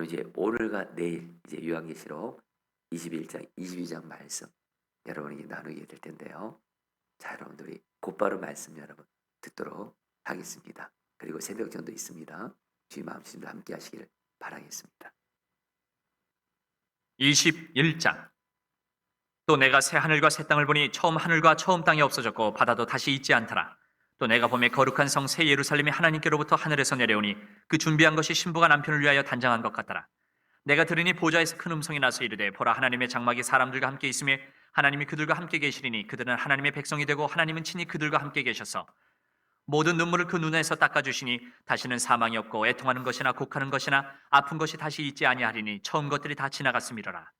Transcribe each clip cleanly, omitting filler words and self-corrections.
여러분 이제 오늘과 내일 이제 요한계시록 21장, 22장 말씀 여러분에게 나누게 될 텐데요. 자, 여러분들이 곧바로 말씀 여러분 듣도록 하겠습니다. 그리고 새벽전도 있습니다. 주님 마음씀도 함께 하시기를 바라겠습니다. 21장. 또 내가 새 하늘과 새 땅을 보니 처음 하늘과 처음 땅이 없어졌고 바다도 다시 있지 않더라. 또 내가 보매 거룩한 성 새 예루살렘이 하나님께로부터 하늘에서 내려오니 그 준비한 것이 신부가 남편을 위하여 단장한 것 같더라. 내가 들으니 보좌에서 큰 음성이 나서 이르되 보라, 하나님의 장막이 사람들과 함께 있으며 하나님이 그들과 함께 계시리니 그들은 하나님의 백성이 되고 하나님은 친히 그들과 함께 계셔서 모든 눈물을 그 눈에서 닦아주시니 다시는 사망이 없고 애통하는 것이나 곡하는 것이나 아픈 것이 다시 있지 아니하리니 처음 것들이 다 지나갔음이로라.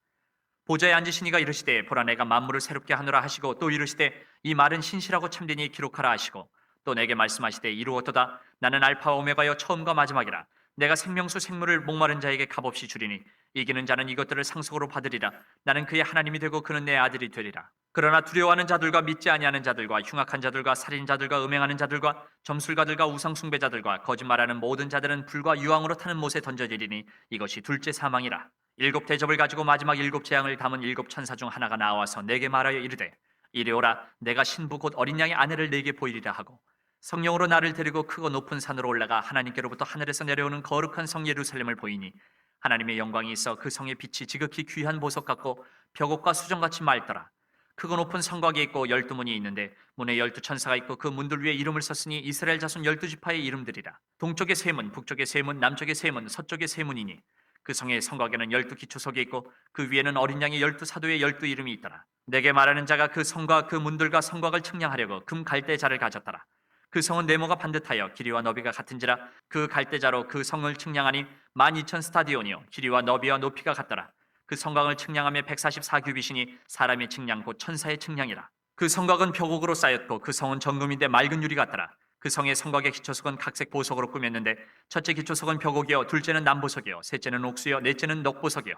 보좌에 앉으시니가 이르시되 보라, 내가 만물을 새롭게 하노라 하시고 또 이르시되 이 말은 신실하고 참되니 기록하라 하시고 또 내게 말씀하시되 이루었도다. 나는 알파와 오메가여 처음과 마지막이라. 내가 생명수 생물을 목마른 자에게 값없이 주리니 이기는 자는 이것들을 상속으로 받으리라. 나는 그의 하나님이 되고 그는 내 아들이 되리라. 그러나 두려워하는 자들과 믿지 아니하는 자들과 흉악한 자들과 살인자들과 음행하는 자들과 점술가들과 우상숭배자들과 거짓말하는 모든 자들은 불과 유황으로 타는 못에 던져지리니 이것이 둘째 사망이라. 일곱 대접을 가지고 마지막 일곱 재앙을 담은 일곱 천사 중 하나가 나와서 내게 말하여 이르되 이리 오라, 내가 신부 곧 어린 양의 아내를 내게 보이리라 하고 성령으로 나를 데리고 크고 높은 산으로 올라가 하나님께로부터 하늘에서 내려오는 거룩한 성 예루살렘을 보이니 하나님의 영광이 있어 그 성의 빛이 지극히 귀한 보석 같고 벽옥과 수정같이 맑더라. 크고 높은 성곽이 있고 12문이 있는데 문에 12천사가 있고 그 문들 위에 이름을 썼으니 이스라엘 자손 12지파의 이름들이라. 동쪽에 세 문, 북쪽에 세 문, 남쪽에 세 문, 서쪽에 세 문이니 그 성의 성곽에는 12기초석이 있고 그 위에는 어린 양의 12사도의 12이름이 있더라. 내게 말하는 자가 그 성과 그 문들과 성곽을 측량하려고 금 갈대자를 가졌더라. 그 성은 네모가 반듯하여 길이와 너비가 같은지라. 그 갈대자로 그 성을 측량하니 12,000스타디온이요 길이와 너비와 높이가 같더라. 그 성곽을 측량하며 144규빗이니 사람의 측량 곧 천사의 측량이라. 그 성곽은 벽옥으로 쌓였고 그 성은 정금인데 맑은 유리 같더라. 그 성의 성곽의 기초석은 각색 보석으로 꾸몄는데 첫째 기초석은 벽옥이요 둘째는 남보석이요 셋째는 옥수요 넷째는 녹보석이요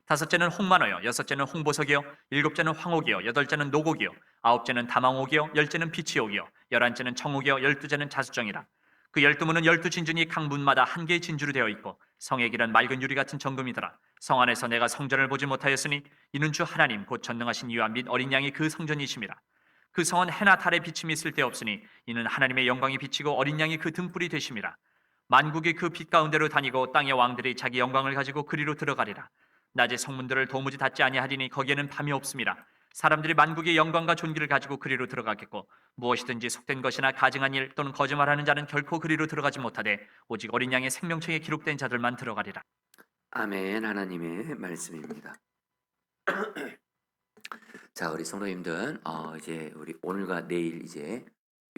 다섯째는 홍만호요 여섯째는 홍보석이요 일곱째는 황옥이요 여덟째는 노곡이요 아홉째는 다망옥이요 열째는 비치옥이요 열한째는 청옥이요 열두째는 자수정이라. 그 12문은 12진주니 각 문마다 한 개의 진주로 되어 있고 성의 길은 맑은 유리 같은 정금이더라. 성 안에서 내가 성전을 보지 못하였으니 이는 주 하나님 곧 전능하신 이와 및 어린 양이 그 성전이심이라. 그 성은 해나 달의 비침이 쓸데없으니 이는 하나님의 영광이 비치고 어린 양이 그 등불이 되심이라. 만국이 그 빛 가운데로 다니고 땅의 왕들이 자기 영광을 가지고 그리로 들어가리라. 낮에 성문들을 도무지 닫지 아니하리니 거기에는 밤이 없음이라. 사람들이 만국의 영광과 존귀를 가지고 그리로 들어가겠고 무엇이든지 속된 것이나 가증한 일 또는 거짓말하는 자는 결코 그리로 들어가지 못하되 오직 어린 양의 생명책에 기록된 자들만 들어가리라. 아멘. 하나님의 말씀입니다. 자, 우리 성도님들, 이제 우리 오늘과 내일 이제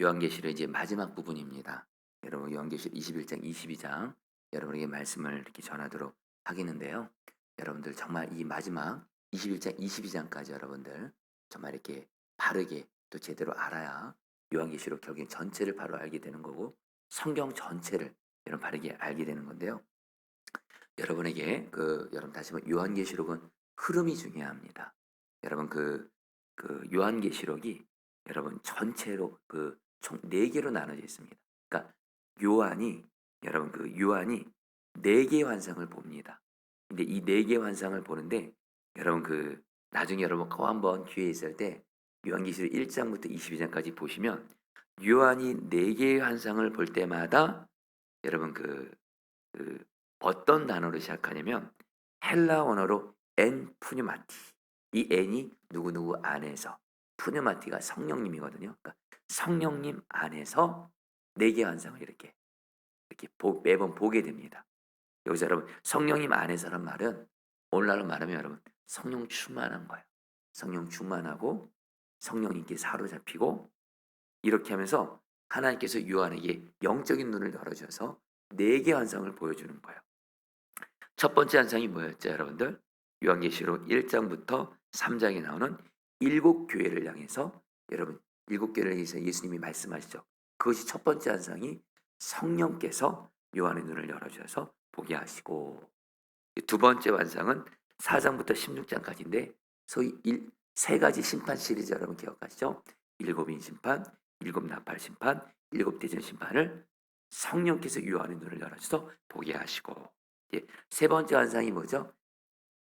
요한계시록 이제 마지막 부분입니다. 여러분 요한계시록 21장, 22장 여러분에게 말씀을 이렇게 전하도록 하겠는데요. 여러분들 정말 이 마지막 21장, 22장까지 여러분들 정말 이렇게 바르게 또 제대로 알아야 요한계시록 결국엔 전체를 바로 알게 되는 거고 성경 전체를 여러분 바르게 알게 되는 건데요. 여러분에게 여러분 다시 한번 요한계시록은 흐름이 중요합니다. 여러분 그 요한계시록이 여러분 전체로 총 4개로 나눠져 있습니다. 그러니까 여러분 요한이 4개의 환상을 봅니다. 근데 이 4개의 환상을 보는데 여러분 나중에 여러분 꼭 한번 기회 있을 때 요한계시록 1장부터 22장까지 보시면 요한이 4개의 환상을 볼 때마다 여러분 어떤 단어로 시작하냐면 헬라 언어로 엔 푸뉴마티. 이 엔이 누구누구 안에서, 푸뉴마티가 성령님이거든요. 그러니까 성령님 안에서 4개의 환상을 이렇게 매번 보게 됩니다. 여기서 여러분 성령님 안에서란 말은 오늘날로 말하면 여러분 성령 충만한 거예요. 성령 충만하고 성령님께 사로잡히고 이렇게 하면서 하나님께서 요한에게 영적인 눈을 열어주셔서 4개의 환상을 보여주는 거예요. 첫 번째 환상이 뭐였죠, 여러분들? 요한계시록 1장부터 3장에 나오는 7교회를 향해서 여러분 7교회를 향해서 예수님이 말씀하시죠. 그것이 첫 번째 환상이 성령께서 요한의 눈을 열어주셔서 보게 하시고, 두 번째 환상은 4장부터 16장까지인데 소위 3가지 심판 시리즈 여러분 기억하시죠? 7인 심판, 7 나팔 심판, 7 대전 심판을 성령께서 요한의 눈을 열어주셔서 보게 하시고, 이제 세 번째 환상이 뭐죠?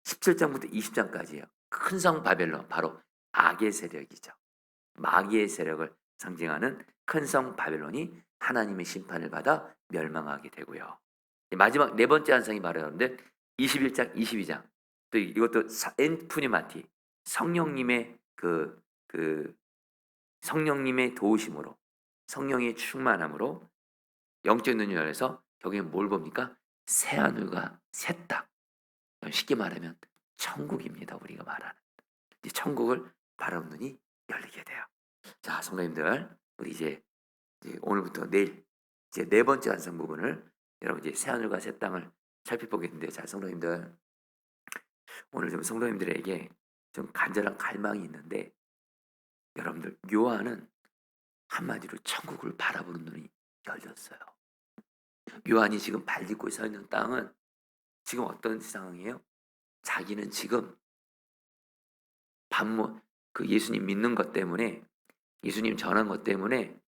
17장부터 20장까지예요. 큰 성 바벨론, 바로 악의 세력이죠. 마귀의 세력을 상징하는 큰 성 바벨론이 하나님의 심판을 받아 멸망하게 되고요. 마지막 네 번째 환상이 바로 여러분들 21장, 22장. 또 이것도 엔푸니마티, 성령님의 성령님의 도우심으로, 성령의 충만함으로 영적 눈이 열려서 여기에 뭘 봅니까? 새 하늘과 새 땅. 쉽게 말하면 천국입니다. 우리가 말하는 이 천국을 바라보는 눈이 열리게 돼요. 자, 성도님들, 우리 이제 오늘부터 내일 이제 네 번째 환상 부분을 여러분 이제 새 하늘과 새 땅을 살펴보겠는데, 자, 성도님들, 오늘 좀 성도님들에게 좀 간절한 갈망이 있는데, 여러분들 요한은 한마디로 천국을 바라보는 눈이 열렸어요. 요한이 지금 발 딛고 서 있는 땅은 지금 어떤 상황이에요? 자기는 지금 예수님 믿는 것 때문에, 예수님 전한 것 때문에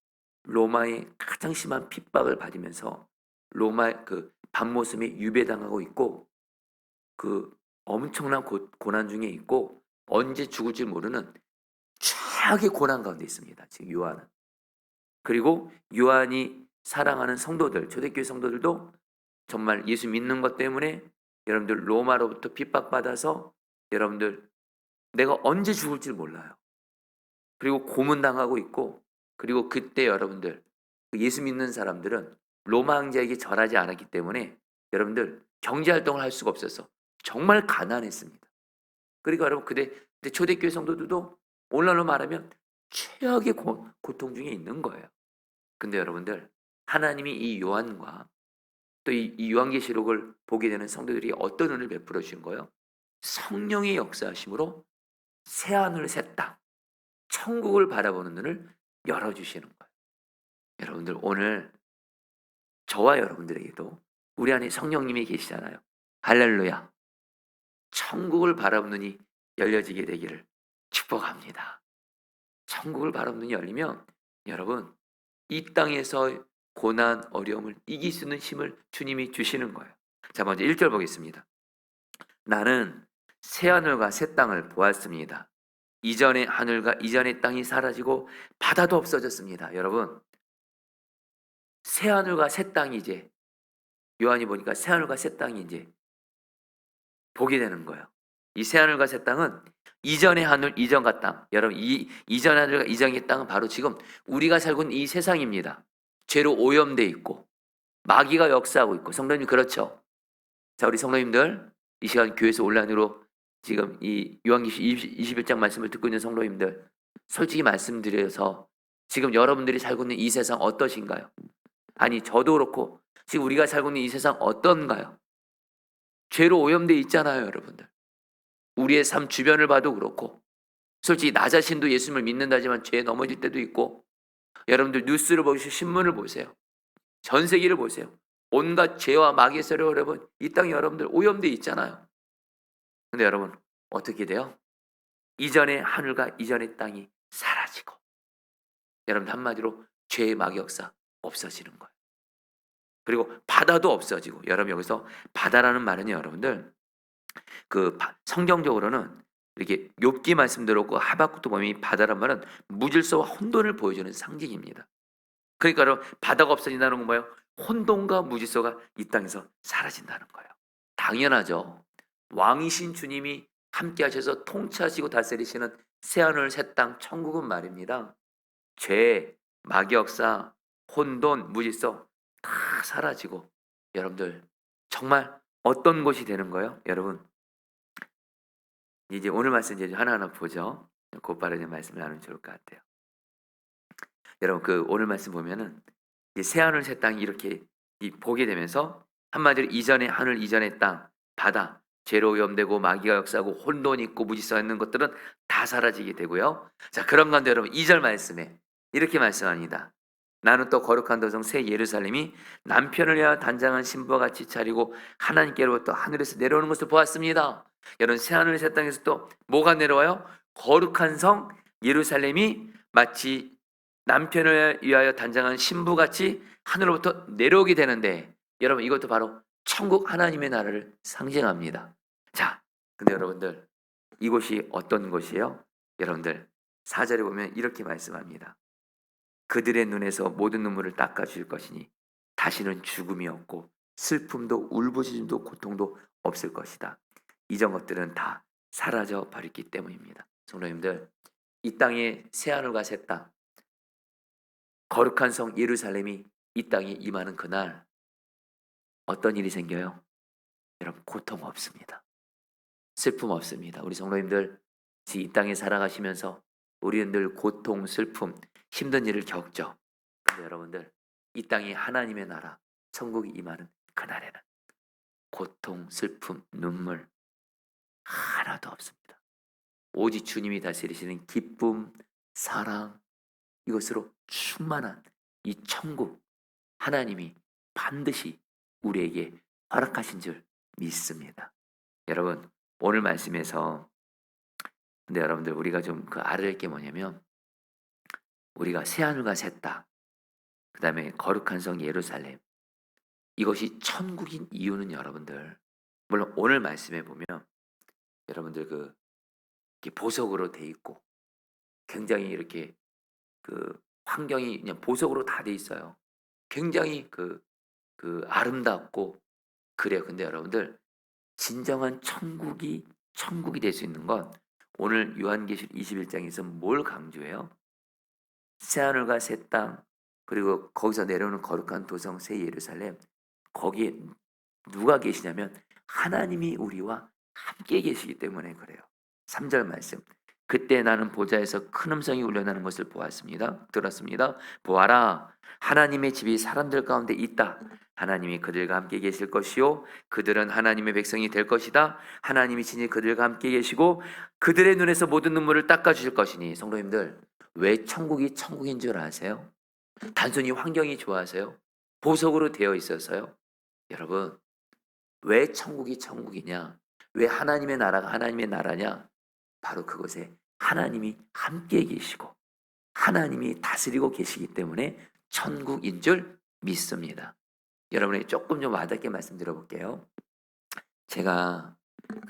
로마의 가장 심한 핍박을 받으면서 로마 반모섬에 유배당하고 있고, 엄청난 고난 중에 있고, 언제 죽을지 모르는 최악의 고난 가운데 있습니다. 지금 요한은. 그리고 요한이 사랑하는 성도들, 초대교회 성도들도 정말 예수 믿는 것 때문에 여러분들 로마로부터 핍박받아서 여러분들 내가 언제 죽을지 몰라요. 그리고 고문당하고 있고, 그리고 그때 여러분들 예수 믿는 사람들은 로마 황제에게 절하지 않았기 때문에 여러분들 경제활동을 할 수가 없어서 정말 가난했습니다. 그러니까 여러분 그때 초대교회 성도들도 오늘날로 말하면 최악의 고통 중에 있는 거예요. 근데 여러분들 하나님이 이 요한과 또 이 요한계시록을 보게 되는 성도들이 어떤 은혜를 베풀어 주신 거예요? 성령의 역사하심으로 새하늘 새 땅, 천국을 바라보는 눈을 열어주시는 거예요. 여러분들 오늘 저와 여러분들에게도 우리 안에 성령님이 계시잖아요. 할렐루야. 천국을 바라보는 눈이 열려지게 되기를 축복합니다. 천국을 바라보는 눈이 열리면 여러분 이 땅에서 고난, 어려움을 이길 수 있는 힘을 주님이 주시는 거예요. 자, 먼저 1절 보겠습니다. 나는 새 하늘과 새 땅을 보았습니다. 이전의 하늘과 이전의 땅이 사라지고 바다도 없어졌습니다. 여러분, 새 하늘과 새 땅이 이제 요한이 보니까 새 하늘과 새 땅이 이제 보게 되는 거예요. 이 새 하늘과 새 땅은 이전의 하늘, 이전과 땅. 여러분, 이 이전의 하늘과 이전의 땅은 바로 지금 우리가 살고 있는 이 세상입니다. 죄로 오염돼 있고 마귀가 역사하고 있고. 성도님 그렇죠? 자, 우리 성도님들 이 시간 교회에서 온라인으로 지금 이 요한계시 21장 말씀을 듣고 있는 성도님들, 솔직히 말씀드려서 지금 여러분들이 살고 있는 이 세상 어떠신가요? 아니 저도 그렇고 지금 우리가 살고 있는 이 세상 어떤가요? 죄로 오염돼 있잖아요, 여러분들. 우리의 삶 주변을 봐도 그렇고, 솔직히 나 자신도 예수님을 믿는다지만 죄에 넘어질 때도 있고, 여러분들 뉴스를 보시고 신문을 보세요. 전 세계를 보세요. 온갖 죄와 마귀의 세력 여러분 이 땅에 여러분들 오염돼 있잖아요. 근데 여러분 어떻게 돼요? 이전의 하늘과 이전의 땅이 사라지고, 여러분 한마디로 죄의 마귀 역사 없어지는 거예요. 그리고 바다도 없어지고. 여러분 여기서 바다라는 말은요, 여러분들 성경적으로는 이렇게 욥기 말씀 들었고 하박국도 보면 이 바다란 말은 무질서와 혼돈을 보여주는 상징입니다. 그러니까 여러분 바다가 없어진다는 건 뭐예요? 혼돈과 무질서가 이 땅에서 사라진다는 거예요. 당연하죠. 왕이신 주님이 함께 하셔서 통치하시고 다스리시는 새하늘 새 땅 천국은 말입니다. 죄, 마귀 역사, 혼돈, 무질서 다 사라지고 여러분들 정말 어떤 곳이 되는 거예요? 여러분 이제 오늘 말씀 이제 하나하나 보죠. 곧바로 이제 말씀을 나누면 좋을 것 같아요. 여러분 오늘 말씀 보면은 새하늘 새 땅이 이렇게 보게 되면서 한마디로 이전의 하늘, 이전의 땅, 바다, 죄로 오염되고 마귀가 역사하고 혼돈이 있고 무질서 있는 것들은 다 사라지게 되고요. 자, 그런 가운데 여러분 2절 말씀에 이렇게 말씀합니다. 나는 또 거룩한 도성 새 예루살렘이 남편을 위하여 단장한 신부와 같이 차리고 하나님께로부터 하늘에서 내려오는 것을 보았습니다. 여러분 새하늘 새 땅에서 또 뭐가 내려와요? 거룩한 성 예루살렘이 마치 남편을 위하여 단장한 신부같이 하늘로부터 내려오게 되는데, 여러분 이것도 바로 천국 하나님의 나라를 상징합니다. 자, 근데 여러분들 이곳이 어떤 곳이에요? 여러분들 4절에 보면 이렇게 말씀합니다. 그들의 눈에서 모든 눈물을 닦아줄 것이니 다시는 죽음이 없고 슬픔도 울부짖음도 고통도 없을 것이다. 이전 것들은 다 사라져 버렸기 때문입니다. 성도님들, 이 땅에 새하늘과 새 땅, 거룩한 성 예루살렘이 이 땅에 임하는 그날 어떤 일이 생겨요? 여러분, 고통 없습니다. 슬픔 없습니다. 우리 성도님들 이 땅에 살아가시면서 우리는 늘 고통, 슬픔, 힘든 일을 겪죠. 근데 여러분들 이 땅에 하나님의 나라, 천국이 임하는 그날에는 고통, 슬픔, 눈물 하나도 없습니다. 오직 주님이 다스리시는 기쁨, 사랑, 이것으로 충만한 이 천국, 하나님이 반드시 우리에게 허락하신 줄 믿습니다. 여러분, 오늘 말씀에서 근데 여러분들 우리가 좀 알아야 할 게 뭐냐면, 우리가 새하늘과 새 땅, 그 다음에 거룩한 성 예루살렘, 이것이 천국인 이유는 여러분들, 물론 오늘 말씀에 보면 여러분들 이렇게 보석으로 돼 있고 굉장히 이렇게 환경이 그냥 보석으로 다 돼 있어요. 굉장히 아름답고 그래요. 근데 여러분들 진정한 천국이 될 수 있는 건 오늘 요한계시록 21장에서 뭘 강조해요? 새하늘과 새 땅, 그리고 거기서 내려오는 거룩한 도성 새 예루살렘, 거기에 누가 계시냐면 하나님이 우리와 함께 계시기 때문에 그래요. 3절 말씀, 그때 나는 보좌에서 큰 음성이 울려나는 것을 들었습니다. 보아라, 하나님의 집이 사람들 가운데 있다. 하나님이 그들과 함께 계실 것이요 그들은 하나님의 백성이 될 것이다. 하나님이 친히 그들과 함께 계시고 그들의 눈에서 모든 눈물을 닦아주실 것이니. 성도님들, 왜 천국이 천국인 줄 아세요? 단순히 환경이 좋아서요? 보석으로 되어 있어서요? 여러분, 왜 천국이 천국이냐? 왜 하나님의 나라가 하나님의 나라냐? 바로 그것에 하나님이 함께 계시고 하나님이 다스리고 계시기 때문에 천국인 줄 믿습니다. 여러분에게 조금 좀 와닿게 말씀드려 볼게요. 제가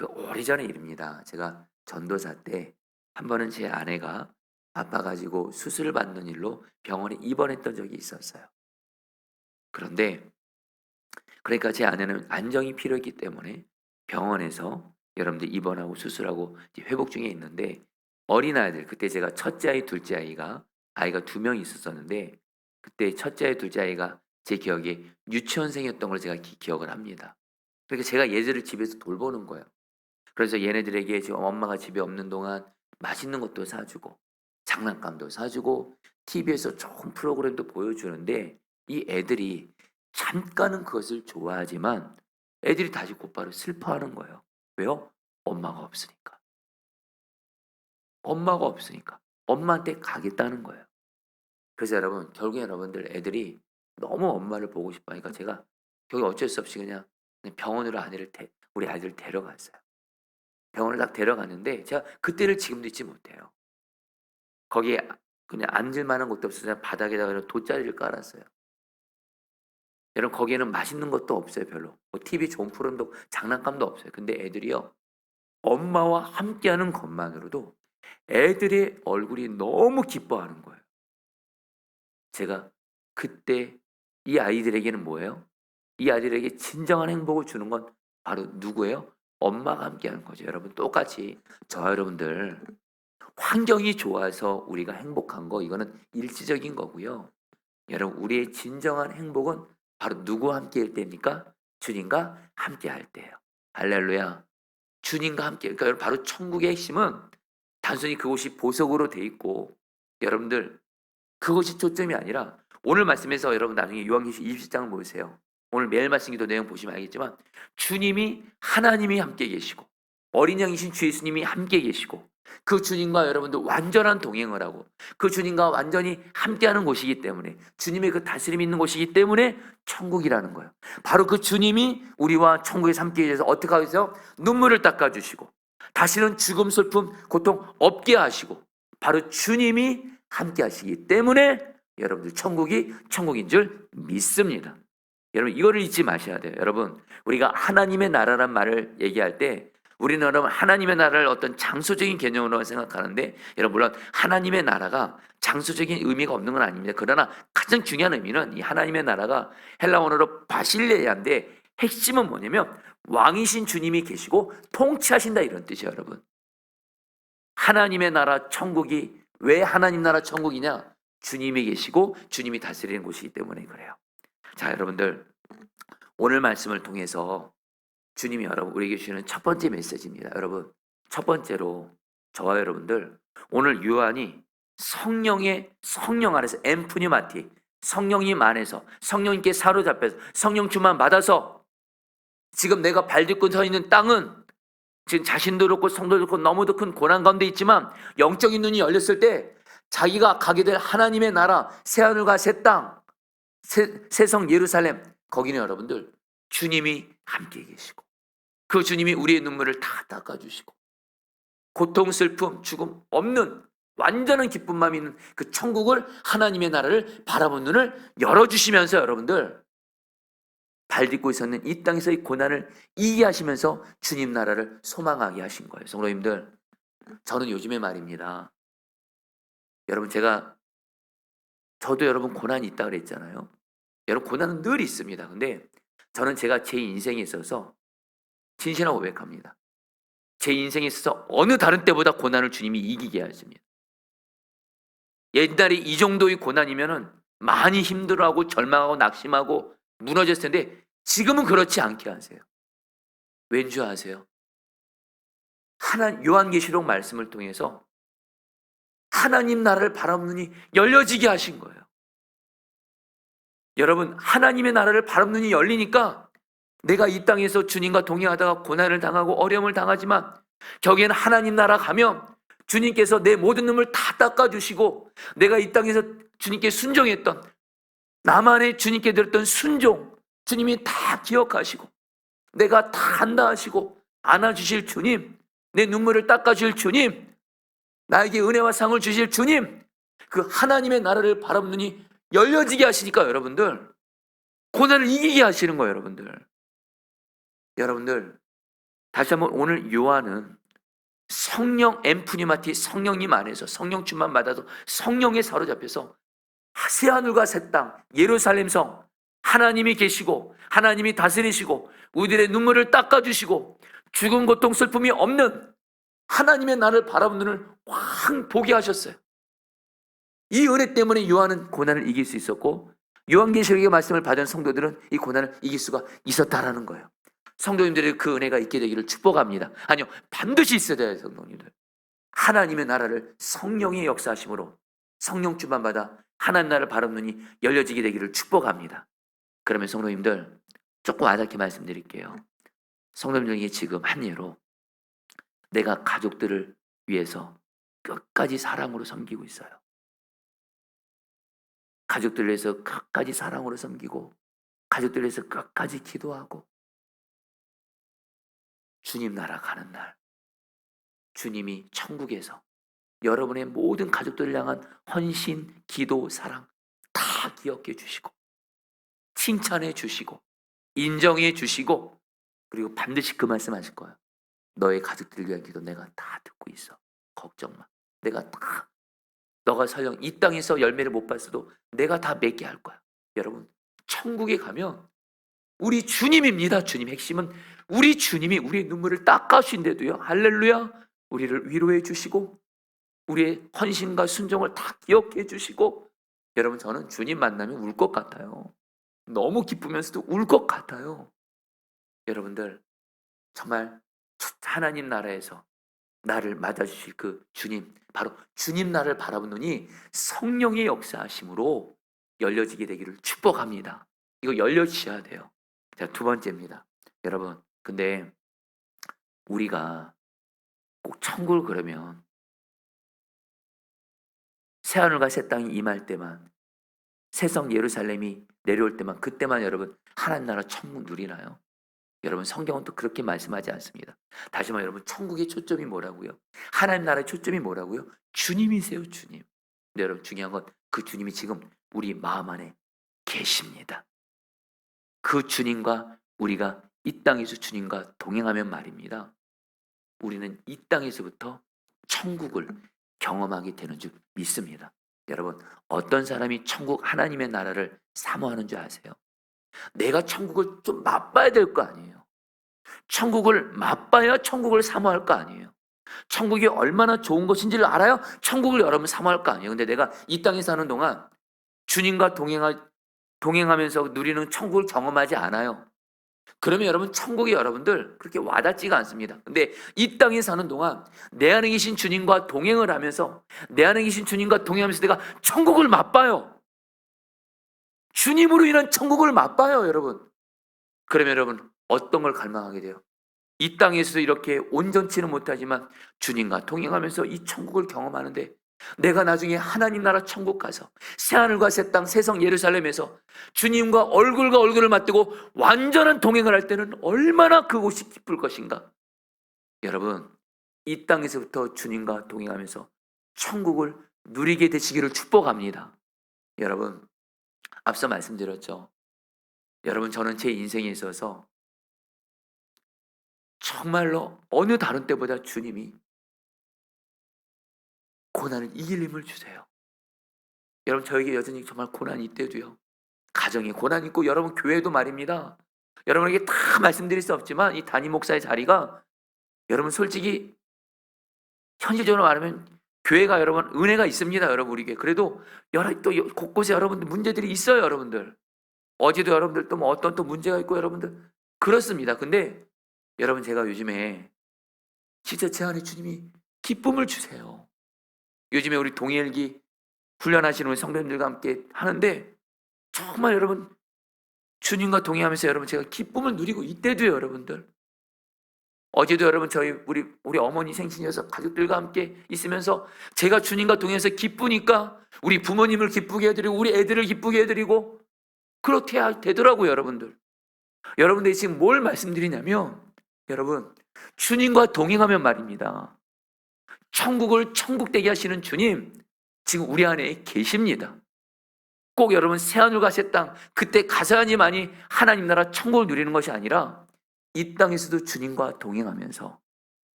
오래전의 일입니다. 제가 전도사 때 한 번은 제 아내가 바빠가지고 수술을 받는 일로 병원에 입원했던 적이 있었어요. 그런데 그러니까 제 아내는 안정이 필요했기 때문에 병원에서 여러분들 입원하고 수술하고 이제 회복 중에 있는데, 어린아이들, 그때 제가 첫째 아이, 둘째 아이가 2명 있었었는데, 그때 첫째 아이, 둘째 아이가 제 기억에 유치원생이었던 걸 제가 기억을 합니다. 그러니까 제가 얘들을 집에서 돌보는 거예요. 그래서 얘네들에게 지금 엄마가 집에 없는 동안 맛있는 것도 사주고 장난감도 사주고 TV에서 좋은 프로그램도 보여주는데, 이 애들이 잠깐은 그것을 좋아하지만 애들이 다시 곧바로 슬퍼하는 거예요. 왜요? 엄마가 없으니까. 엄마가 없으니까. 엄마한테 가겠다는 거예요. 그래서 여러분, 결국에 여러분들 애들이 너무 엄마를 보고 싶어 하니까 제가 결국 어쩔 수 없이 그냥 병원으로 우리 아이들을 데려갔어요. 병원을 딱 데려갔는데 제가 그때를 지금도 잊지 못해요. 거기에 그냥 앉을 만한 곳도 없어서 그냥 바닥에다가 돗자리를 깔았어요. 여러분, 거기에는 맛있는 것도 없어요. 별로. 뭐 TV 좋은 프로그램도 장난감도 없어요. 근데 애들이요, 엄마와 함께하는 것만으로도 애들의 얼굴이 너무 기뻐하는 거예요. 제가 그때 이 아이들에게는 뭐예요? 이 아이들에게 진정한 행복을 주는 건 바로 누구예요? 엄마가 함께하는 거죠. 여러분, 똑같이 저와 여러분들 환경이 좋아서 우리가 행복한 거, 이거는 일시적인 거고요. 여러분, 우리의 진정한 행복은 바로 누구와 함께할 때입니까? 주님과 함께할 때예요. 할렐루야. 주님과 함께. 그러니까 여러분, 바로 천국의 핵심은 단순히 그곳이 보석으로 돼 있고, 여러분들 그것이 초점이 아니라, 오늘 말씀에서 여러분 나중에 요한계시록 20장을 보세요. 오늘 매일 말씀 기도 내용 보시면 알겠지만 주님이, 하나님이 함께 계시고 어린 양이신 주 예수님이 함께 계시고 그 주님과 여러분들 완전한 동행을 하고 그 주님과 완전히 함께하는 곳이기 때문에, 주님의 그 다스림이 있는 곳이기 때문에 천국이라는 거예요. 바로 그 주님이 우리와 천국에서 함께 계셔서 어떻게 하세요? 눈물을 닦아주시고 다시는 죽음, 슬픔, 고통 없게 하시고, 바로 주님이 함께 하시기 때문에 여러분들 천국이 천국인 줄 믿습니다. 여러분 이거를 잊지 마셔야 돼요. 여러분 우리가 하나님의 나라란 말을 얘기할 때 우리는 여러분 하나님의 나라를 어떤 장소적인 개념으로 생각하는데 여러분 물론 하나님의 나라가 장소적인 의미가 없는 건 아닙니다. 그러나 가장 중요한 의미는 이 하나님의 나라가 헬라 원어로 바실레아인데 핵심은 뭐냐면 왕이신 주님이 계시고 통치하신다 이런 뜻이에요. 여러분 하나님의 나라 천국이 왜 하나님 나라 천국이냐? 주님이 계시고 주님이 다스리는 곳이기 때문에 그래요. 자 여러분들 오늘 말씀을 통해서 주님이 여러분 우리에게 주시는 첫 번째 메시지입니다. 여러분 첫 번째로 저와 여러분들 오늘 요한이 성령 안에서 엠프니마티 성령님 안에서 성령님께 사로잡혀서 성령 충만 받아서 지금 내가 발딛고 서 있는 땅은 지금 자신도 그렇고 성도도 그렇고 너무도 큰 고난 가운데 있지만 영적인 눈이 열렸을 때 자기가 가게 될 하나님의 나라 새하늘과 새 땅 새성 예루살렘 거기는 여러분들 주님이 함께 계시고 그 주님이 우리의 눈물을 다 닦아주시고 고통 슬픔 죽음 없는 완전한 기쁜 마음이 있는 그 천국을 하나님의 나라를 바라본 눈을 열어주시면서 여러분들 발딛고 있었는 이 땅에서의 고난을 이기게 하시면서 주님 나라를 소망하게 하신 거예요. 성도님들 저는 요즘에 말입니다. 여러분 저도 여러분 고난이 있다 그랬잖아요. 여러분 고난은 늘 있습니다. 근데 저는 제가 제 인생에 있어서 진실하고 고백합니다. 제 인생에 있어서 어느 다른 때보다 고난을 주님이 이기게 하십니다. 옛날에 이 정도의 고난이면은 많이 힘들어하고 절망하고 낙심하고 무너졌을 텐데 지금은 그렇지 않게 하세요. 왠지 아세요? 요한계시록 말씀을 통해서 하나님 나라를 바라보는 눈이 열려지게 하신 거예요. 여러분 하나님의 나라를 바라보는 눈이 열리니까 내가 이 땅에서 주님과 동행하다가 고난을 당하고 어려움을 당하지만 저기에는 하나님 나라 가면 주님께서 내 모든 눈물 다 닦아주시고 내가 이 땅에서 주님께 순종했던 나만의 주님께 드렸던 순종 주님이 다 기억하시고 내가 다 한다 하시고 안아주실 주님 내 눈물을 닦아주실 주님 나에게 은혜와 상을 주실 주님 그 하나님의 나라를 바라보는 눈이 열려지게 하시니까 여러분들 고난을 이기게 하시는 거예요. 여러분들 다시 한번 오늘 요한은 성령 엠프니마티 성령님 안에서 성령 충만 받아서 성령에 사로잡혀서 새하늘과 새 땅 예루살렘 성 하나님이 계시고 하나님이 다스리시고 우리들의 눈물을 닦아주시고 죽음 고통 슬픔이 없는 하나님의 나를 바라보는 눈을 확 보게 하셨어요. 이 은혜 때문에 요한은 고난을 이길 수 있었고 요한계시록의 말씀을 받은 성도들은 이 고난을 이길 수가 있었다라는 거예요. 성도님들의 그 은혜가 있게 되기를 축복합니다. 아니요 반드시 있어야 돼요. 성도님들 하나님의 나라를 성령의 역사하심으로 성령 충만 받아 하나님 나라를 바라보는 눈이 열려지게 되기를 축복합니다. 그러면 성도님들 조금 와닿게 말씀드릴게요. 성도님들에게 지금 한 예로 내가 가족들을 위해서 끝까지 사랑으로 섬기고 있어요. 가족들을 위해서 끝까지 사랑으로 섬기고 가족들을 위해서 끝까지 기도하고 주님 나라 가는 날 주님이 천국에서 여러분의 모든 가족들을 향한 헌신, 기도, 사랑 다 기억해 주시고 칭찬해 주시고 인정해 주시고 그리고 반드시 그 말씀 하실 거예요. 너의 가족들을 위한 기도 내가 다 듣고 있어. 걱정 마. 내가 다 너가 설령 이 땅에서 열매를 못 봤어도 내가 다 맺게 할 거야. 여러분 천국에 가면 우리 주님입니다. 주님 핵심은 우리 주님이 우리의 눈물을 닦아주신데도요. 할렐루야. 우리를 위로해 주시고 우리의 헌신과 순종을 다 기억해 주시고 여러분 저는 주님 만나면 울 것 같아요. 너무 기쁘면서도 울 것 같아요. 여러분들 정말 하나님 나라에서 나를 맞아주실 그 주님 바로 주님 나라를 바라본 눈이 성령의 역사하심으로 열려지게 되기를 축복합니다. 이거 열려지셔야 돼요. 자, 두 번째입니다. 여러분 근데 우리가 꼭 천국을 그러면 새하늘과 새 땅이 임할 때만 새성 예루살렘이 내려올 때만 그때만 여러분 하나님 나라 천국 누리나요? 여러분 성경은 또 그렇게 말씀하지 않습니다. 다시 말해 여러분 천국의 초점이 뭐라고요? 하나님 나라의 초점이 뭐라고요? 주님이세요. 주님. 근데 여러분 중요한 건 그 주님이 지금 우리 마음 안에 계십니다. 그 주님과 우리가 이 땅에서 주님과 동행하면 말입니다, 우리는 이 땅에서부터 천국을 경험하게 되는 줄 믿습니다. 여러분, 어떤 사람이 천국 하나님의 나라를 사모하는 줄 아세요? 내가 천국을 좀 맛봐야 될 거 아니에요. 천국을 맛봐야 천국을 사모할 거 아니에요. 천국이 얼마나 좋은 것인지를 알아야 천국을 여러분 사모할 거 아니에요. 근데 내가 이 땅에 사는 동안 주님과 동행하면서 누리는 천국을 경험하지 않아요. 그러면 여러분, 천국이 여러분들 그렇게 와닿지가 않습니다. 근데 이 땅에 사는 동안 내 안에 계신 주님과 동행을 하면서, 내 안에 계신 주님과 동행하면서 내가 천국을 맛봐요. 주님으로 인한 천국을 맛봐요, 여러분. 그러면 여러분, 어떤 걸 갈망하게 돼요? 이 땅에서도 이렇게 온전치는 못하지만 주님과 동행하면서 이 천국을 경험하는데, 내가 나중에 하나님 나라 천국 가서 새하늘과 새 땅, 새성 예루살렘에서 주님과 얼굴과 얼굴을 맞대고 완전한 동행을 할 때는 얼마나 그곳이 기쁠 것인가. 여러분, 이 땅에서부터 주님과 동행하면서 천국을 누리게 되시기를 축복합니다. 여러분, 앞서 말씀드렸죠. 여러분, 저는 제 인생에 있어서 정말로 어느 다른 때보다 주님이 고난을 이길 힘을 주세요. 여러분, 저에게 여전히 정말 고난이 있대도요. 가정에 고난이 있고, 여러분 교회도 말입니다. 여러분에게 다 말씀드릴 수 없지만 이 담임 목사의 자리가, 여러분 솔직히 현실적으로 말하면 교회가 여러분 은혜가 있습니다. 여러분 우리에게. 그래도 또 곳곳에 여러분들 문제들이 있어요. 여러분들 어제도 여러분들 또 뭐 어떤 또 문제가 있고, 여러분들 그렇습니다. 근데 여러분, 제가 요즘에 진짜 제 안에 주님이 기쁨을 주세요. 요즘에 우리 동일기 훈련하시는 우리 성도님들과 함께 하는데 정말 여러분, 주님과 동행하면서 여러분 제가 기쁨을 누리고 이때도요. 여러분들 어제도 여러분 우리 어머니 생신이어서 가족들과 함께 있으면서 제가 주님과 동행해서 기쁘니까 우리 부모님을 기쁘게 해드리고 우리 애들을 기쁘게 해드리고 그렇게 되더라고요. 여러분들이 지금 뭘 말씀드리냐면, 여러분 주님과 동행하면 말입니다, 천국을 천국되게 하시는 주님 지금 우리 안에 계십니다. 꼭 여러분 새하늘과 새 땅 그때 가서야지만이 하나님 나라 천국을 누리는 것이 아니라 이 땅에서도 주님과 동행하면서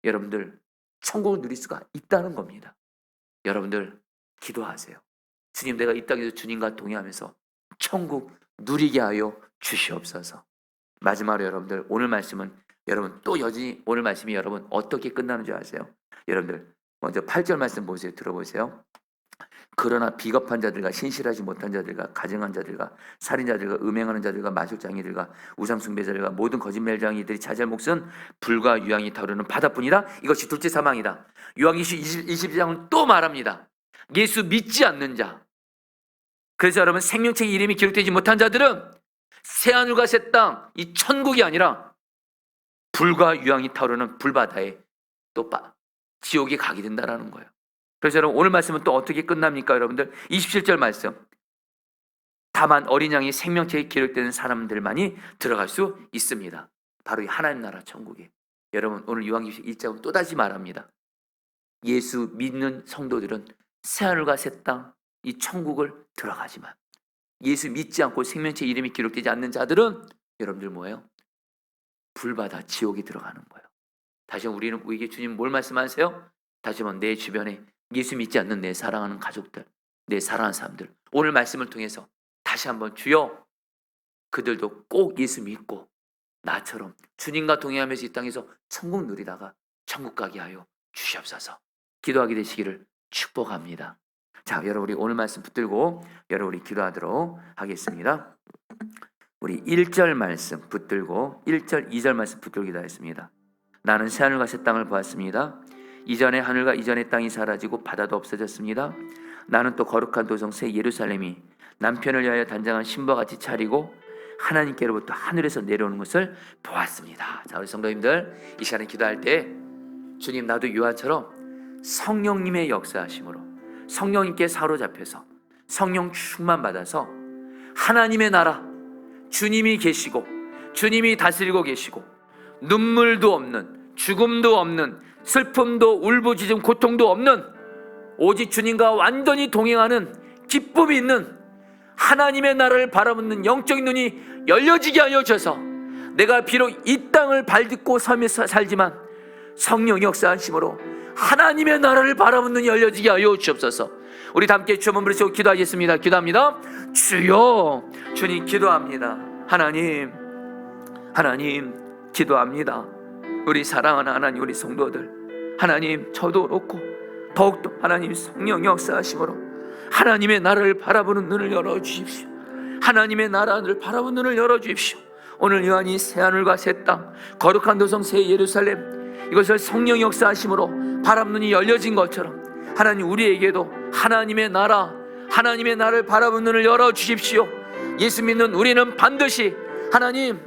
여러분들 천국을 누릴 수가 있다는 겁니다. 여러분들 기도하세요. 주님, 내가 이 땅에서 주님과 동행하면서 천국 누리게 하여 주시옵소서. 마지막으로 여러분들, 오늘 말씀은 여러분 또 여전히 오늘 말씀이 여러분 어떻게 끝나는 줄 아세요? 여러분들 먼저 8절 말씀 보세요. 들어보세요. 그러나 비겁한 자들과 신실하지 못한 자들과 가증한 자들과 살인자들과 음행하는 자들과 마술장이들과 우상숭배자들과 모든 거짓말장이들이 차지할 몫은 불과 유황이 타오르는 바다뿐이라. 이것이 둘째 사망이다. 요한계시록 20장은 또 말합니다. 예수 믿지 않는 자. 그래서 여러분, 생명책에 이름이 기록되지 못한 자들은 새하늘과 새 땅, 이 천국이 아니라 불과 유황이 타오르는 불바다에 또 지옥에 가게 된다라는 거예요. 그래서 여러분, 오늘 말씀은 또 어떻게 끝납니까? 여러분들 27절 말씀, 다만 어린 양이 생명책에 기록되는 사람들만이 들어갈 수 있습니다. 바로 이 하나님 나라 천국에. 여러분, 오늘 요한계시록 1장은 또다시 말합니다. 예수 믿는 성도들은 새하늘과 새 땅, 이 천국을 들어가지만 예수 믿지 않고 생명책 이름이 기록되지 않는 자들은 여러분들 뭐예요? 불바다 지옥에 들어가는 거예요. 다시 한번 우리에게 주님 뭘 말씀하세요? 다시 한번 내 주변에 예수 믿지 않는 내 사랑하는 가족들, 내 사랑하는 사람들, 오늘 말씀을 통해서 다시 한번 주여, 그들도 꼭 예수 믿고 나처럼 주님과 동행하면서 이 땅에서 천국 누리다가 천국 가게 하여 주시옵소서. 기도하게 되시기를 축복합니다. 자, 여러분 우리 오늘 말씀 붙들고 여러분 우리 기도하도록 하겠습니다. 우리 1절 말씀 붙들고 1절 2절 말씀 붙들고 기도하겠습니다. 나는 새하늘과 새 땅을 보았습니다. 이전의 하늘과 이전의 땅이 사라지고 바다도 없어졌습니다. 나는 또 거룩한 도성 새 예루살렘이 남편을 위하여 단장한 신부와 같이 차리고 하나님께로부터 하늘에서 내려오는 것을 보았습니다. 자, 우리 성도님들 이 시간에 기도할 때 주님, 나도 요한처럼 성령님의 역사하심으로 성령님께 사로잡혀서 성령 충만 받아서 하나님의 나라, 주님이 계시고 주님이 다스리고 계시고 눈물도 없는, 죽음도 없는, 슬픔도 울부짖음 고통도 없는 오직 주님과 완전히 동행하는 기쁨이 있는 하나님의 나라를 바라보는 영적인 눈이 열려지게 하여 주셔서 내가 비록 이 땅을 발딛고 살면서 살지만 성령 역사하심으로 하나님의 나라를 바라보는 눈이 열려지게 하여 주옵소서. 우리 다 함께 주 한번 부르시고 기도하겠습니다. 기도합니다. 주여, 주님 기도합니다. 하나님 기도합니다. 우리 사랑하는 하나님, 우리 성도들, 하나님 저도 그렇고 더욱더 하나님 성령 역사하심으로 하나님의 나라를 바라보는 눈을 열어주십시오. 하나님의 나라를 바라보는 눈을 열어주십시오. 오늘 요한이 새하늘과 새 땅, 거룩한 도성 새 예루살렘, 이것을 성령 역사하심으로 바라보는 눈이 열려진 것처럼 하나님 우리에게도 하나님의 나라를 바라보는 눈을 열어주십시오. 예수 믿는 우리는 반드시 하나님,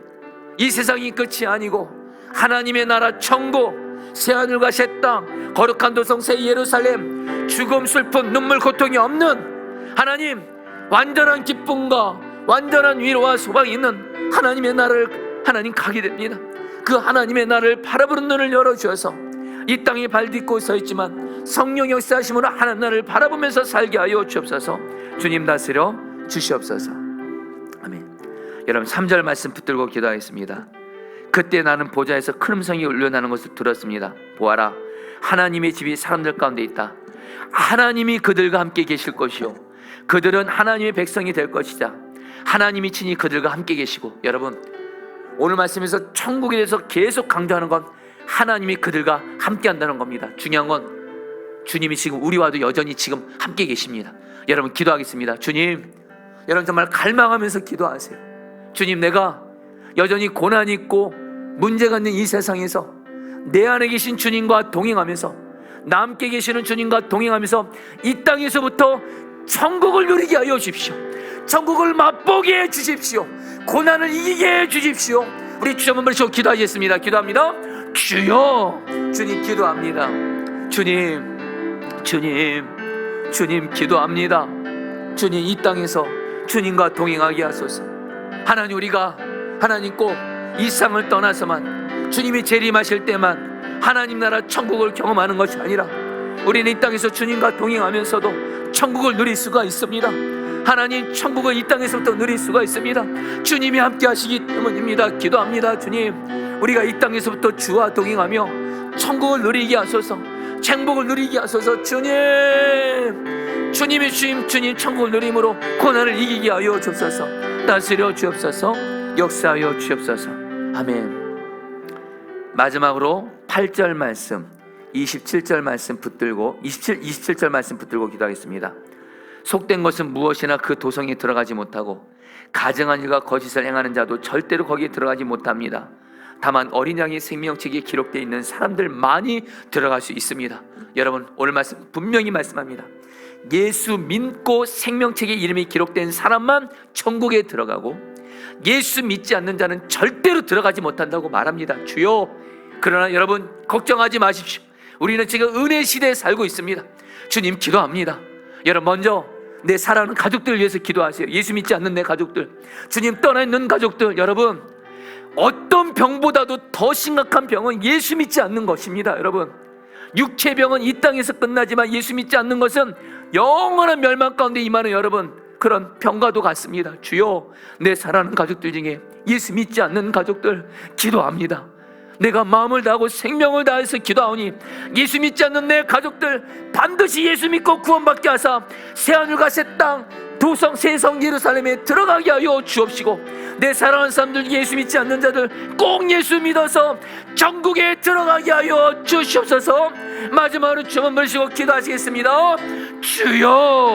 이 세상이 끝이 아니고 하나님의 나라 천국, 새하늘과 새 땅, 거룩한 도성 새 예루살렘, 죽음, 슬픔, 눈물, 고통이 없는 하나님, 완전한 기쁨과 완전한 위로와 소망이 있는 하나님의 나라를 하나님 가게 됩니다. 그 하나님의 나라를 바라보는 눈을 열어주셔서 이 땅에 발딛고 서 있지만 성령 역사하심으로 하나님 나라를 바라보면서 살게 하여 주옵소서. 주님 다스려 주시옵소서. 아멘. 여러분 3절 말씀 붙들고 기도하겠습니다. 그때 나는 보좌에서 큰 음성이 울려나는 것을 들었습니다. 보아라, 하나님의 집이 사람들 가운데 있다. 하나님이 그들과 함께 계실 것이요, 그들은 하나님의 백성이 될 것이다. 하나님이 친히 그들과 함께 계시고, 여러분 오늘 말씀에서 천국에 대해서 계속 강조하는 건 하나님이 그들과 함께 한다는 겁니다. 중요한 건 주님이 지금 우리와도 여전히 지금 함께 계십니다. 여러분 기도하겠습니다. 주님, 여러분 정말 갈망하면서 기도하세요. 주님, 내가 여전히 고난이 있고 문제가 있는 이 세상에서 내 안에 계신 주님과 동행하면서, 나 함께 계시는 주님과 동행하면서 이 땅에서부터 천국을 누리게 하여 주십시오. 천국을 맛보게 해 주십시오. 고난을 이기게 해 주십시오. 우리 주 한번 부르시고 기도하겠습니다. 기도합니다. 주여, 주님 기도합니다. 주님 기도합니다. 주님, 이 땅에서 주님과 동행하게 하소서. 하나님, 우리가 하나님 꼭 이 세상을 떠나서만 주님이 재림하실 때만 하나님 나라 천국을 경험하는 것이 아니라 우리는 이 땅에서 주님과 동행하면서도 천국을 누릴 수가 있습니다. 하나님, 천국을 이 땅에서부터 누릴 수가 있습니다. 주님이 함께 하시기 때문입니다. 기도합니다. 주님, 우리가 이 땅에서부터 주와 동행하며 천국을 누리게 하소서, 행복을 누리게 하소서. 주님이 주님 천국을 누림으로 고난을 이기게 하여 주옵소서. 다스려 주옵소서. 역사하여 주옵소서. 아멘. 마지막으로 8절 말씀, 27절 말씀 붙들고 27절 말씀 붙들고 기도하겠습니다. 속된 것은 무엇이나 그 도성에 들어가지 못하고 가증한 일과 거짓을 행하는 자도 절대로 거기에 들어가지 못합니다. 다만 어린 양의 생명책에 기록되어 있는 사람들만이 들어갈 수 있습니다. 여러분, 오늘 말씀 분명히 말씀합니다. 예수 믿고 생명책에 이름이 기록된 사람만 천국에 들어가고 예수 믿지 않는 자는 절대로 들어가지 못한다고 말합니다. 주여, 그러나 여러분 걱정하지 마십시오. 우리는 지금 은혜 시대에 살고 있습니다. 주님 기도합니다. 여러분, 먼저 내 사랑하는 가족들을 위해서 기도하세요. 예수 믿지 않는 내 가족들, 주님 떠나 있는 가족들. 여러분, 어떤 병보다도 더 심각한 병은 예수 믿지 않는 것입니다. 여러분, 육체병은 이 땅에서 끝나지만 예수 믿지 않는 것은 영원한 멸망 가운데 임하는 여러분, 그런 병과도 같습니다. 주여, 내 사랑하는 가족들 중에 예수 믿지 않는 가족들 기도합니다. 내가 마음을 다하고 생명을 다해서 기도하오니 예수 믿지 않는 내 가족들 반드시 예수 믿고 구원받게 하사 새하늘과 새 땅, 도성 새성 예루살렘에 들어가게 하여 주옵시고, 내 사랑하는 사람들, 예수 믿지 않는 자들 꼭 예수 믿어서 천국에 들어가게 하여 주시옵소서. 마지막으로 주만 부르시고 기도하시겠습니다. 주여.